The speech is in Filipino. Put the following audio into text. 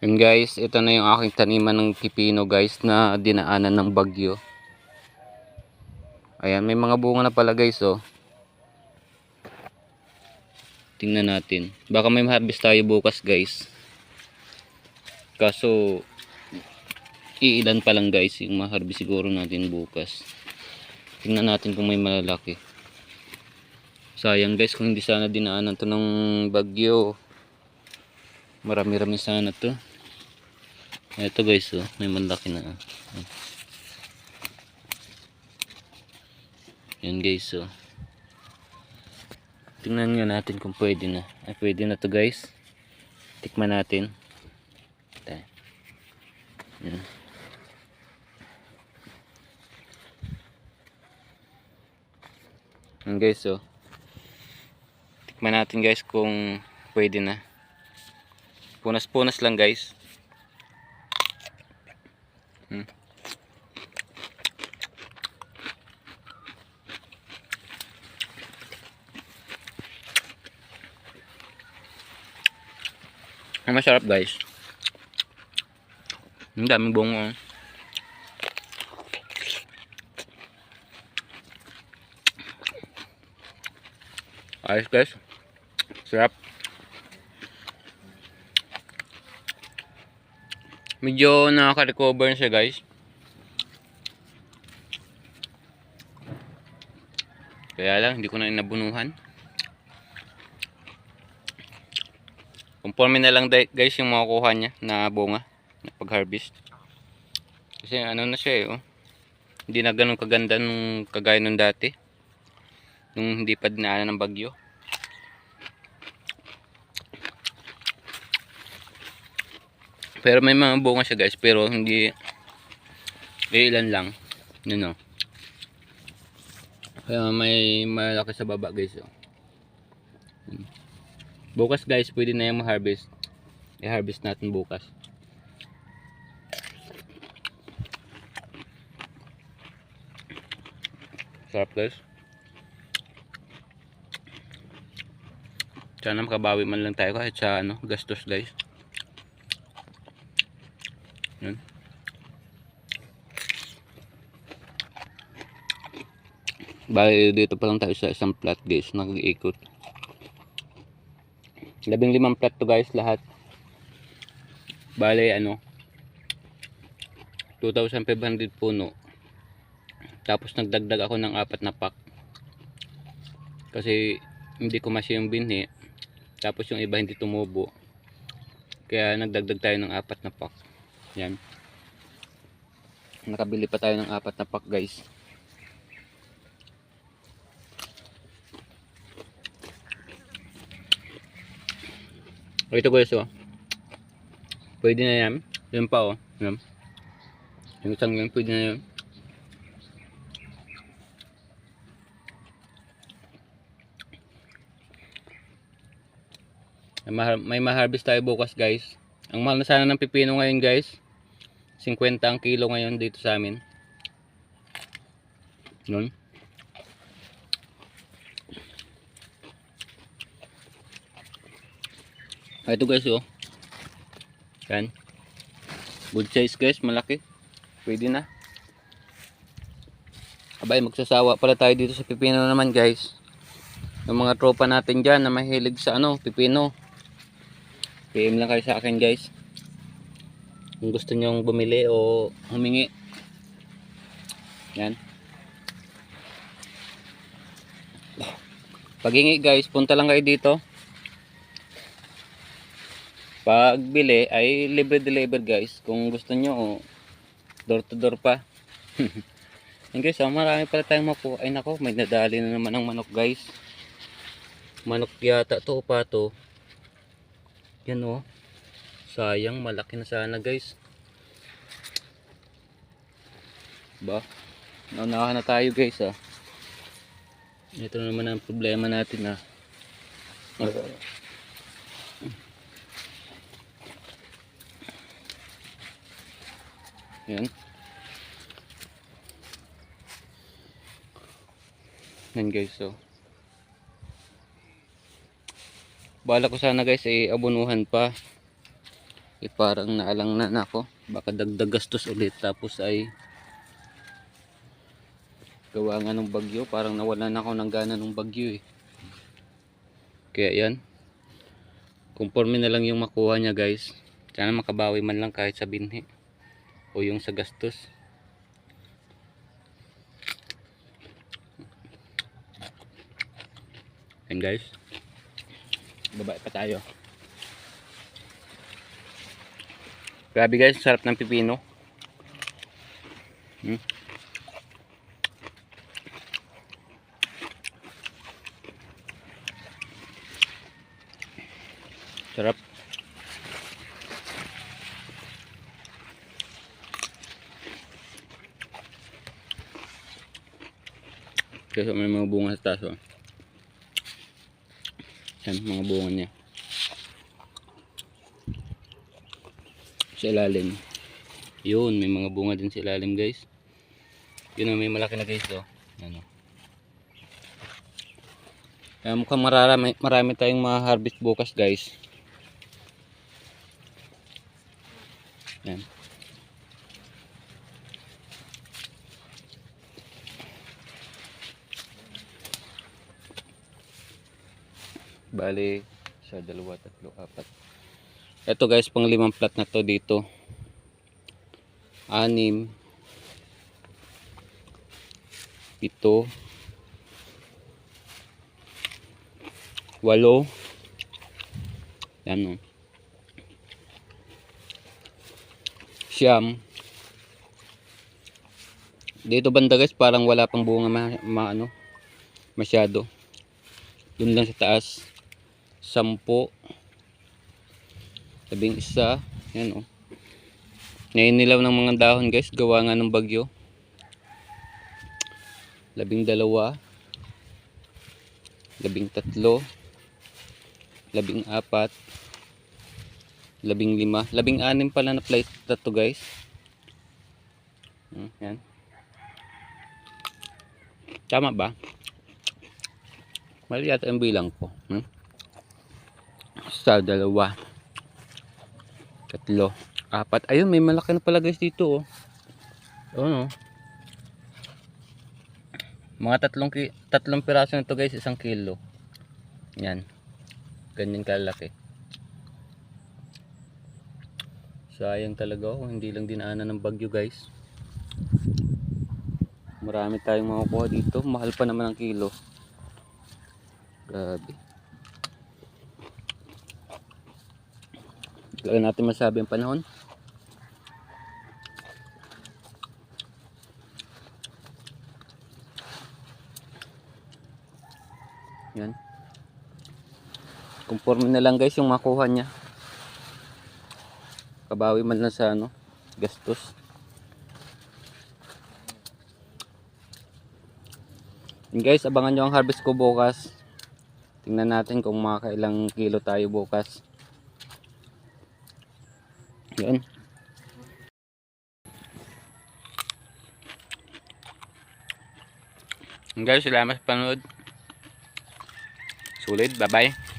Yun guys, ito na yung aking taniman ng pipino guys na dinaanan ng bagyo. Ayan, may mga bunga na pala guys oh. Tingnan natin. Baka may harvest tayo bukas guys. Kaso iilan pa lang guys yung ma-harvest siguro natin bukas. Tingnan natin kung may malalaki. Sayang guys kung hindi sana dinaanan to ng bagyo. Marami-rami sana to. Ito guys oh, may malaki na. Yan guys oh. Tingnan nga natin kung pwede na. Ay pwede na to guys. Tikman natin. Yan. Yan guys oh. Tikman natin guys kung pwede na. Punas-punas lang guys. Ang masarap guys. Ang daming bunga. Ayos guys. Sarap. Medyo nakaka-recover na siya guys. Kaya lang hindi ko na inabunuhan. Conforme na lang guys yung makukuha niya na bunga na pag-harvest. Kasi ano na siya eh oh. Hindi na ganun kaganda nung kagaya nung dati. Nung hindi pa dinaanan ng bagyo. Pero may mga bunga siya guys, pero hindi ilan lang. Yun oh. Kaya may malaki sa baba guys oh. Bukas guys, pwede na yung ma-harvest. I-harvest natin bukas. Sarap guys. Sana makabawi man lang tayo kahit sa ano, gastos guys. Yun. Bali dito pa lang tayo sa isang plot guys, nag-iikot. 15 plot to guys lahat. Bali ano 2,500 puno. Tapos nagdagdag ako ng 4 na pack. Kasi hindi ko masya yung binhi. Tapos yung iba hindi tumubo. Kaya nagdagdag tayo ng 4 na pack. Yan. Nakabili pa tayo ng 4 na pack guys. Ito guys oh. Pwede na yan. Yan pa oh. Yan. Yung isang yan pwede na yan. May ma-harvest tayo bukas guys. Ang mahal na sana ng pipino ngayon guys. 50 ang kilo ngayon dito sa amin. Nun. Ito guys oh. Yan. Good size guys, malaki. Pwede na. Abay, magsasawa pala tayo dito sa pipino naman guys. Yung mga tropa natin dyan na mahilig sa ano, pipino. PM lang kayo sa akin guys. Kung gusto nyong bumili o humingi. Yan. Pag-hingi guys, punta lang kayo dito. Pag bili ay libre deliver guys. Kung gusto nyo door to door pa. Yan guys, marami pala tayong makuha. Ay nako, may nadali na naman ang manok guys. Manok yata to pa to. Yan oh. Sayang, malaki na sana guys. Ba? Naunahan na tayo guys ah. Ito naman ang problema natin ah. Yan. Yan guys so. Bala ko sana guys ay abunuhan pa. parang naalang na ako, baka dagdag gastos ulit, tapos ay gawa nga ng bagyo, parang nawalan na ako ng gana ng bagyo eh. Kaya yan, conforme na lang yung makuha niya guys. Sana makabawi man lang kahit sa binhi o yung sa gastos. Yan guys, babae pa tayo. Grabe guys, sarap ng pipino. Sarap. Kasi may mga bunga sa taas. Oh. Yan, mga bunga niya. Sa ilalim. Yun, may mga bunga din sa ilalim guys. Yun, may malaki na guys. Oh. Yan, oh. Kaya mukhang marami tayong ma-harvest bukas guys. Yan. Bali, sa 2, 3, 4. Ito guys, pang 5 plat na to dito. 6, 7, 8. Yan o. 9. Dito banda guys, parang wala pang bunga masyado. Dun lang sa taas. 10. 11. Yan o. Nainilaw ng mga dahon guys, gawa nga ng bagyo. 12. 13. 14. 15. 16 pala na plate na to guys. Yan. Tama ba? Mali yata ang bilang ko. Sa 2, 3, 4. Ayun, may malaki na pala guys dito. Oh. Oh, no. Mga 3 piraso na to guys, 1 kilo. Yan. Ganyan kalaki. Sayang talaga hindi lang dinaanan ng bagyo guys. Marami tayong makukuha dito. Mahal pa naman ang kilo. Grabe. Kaya natin masabi ang panahon. Yan. Conforme na lang guys yung makuha niya. Kabawi man lang sa gastos. And guys, abangan nyo ang harvest ko bukas. Tingnan natin kung makakailang kilo tayo bukas. Yan. And guys, salamat sa panood. Sulit, bye bye.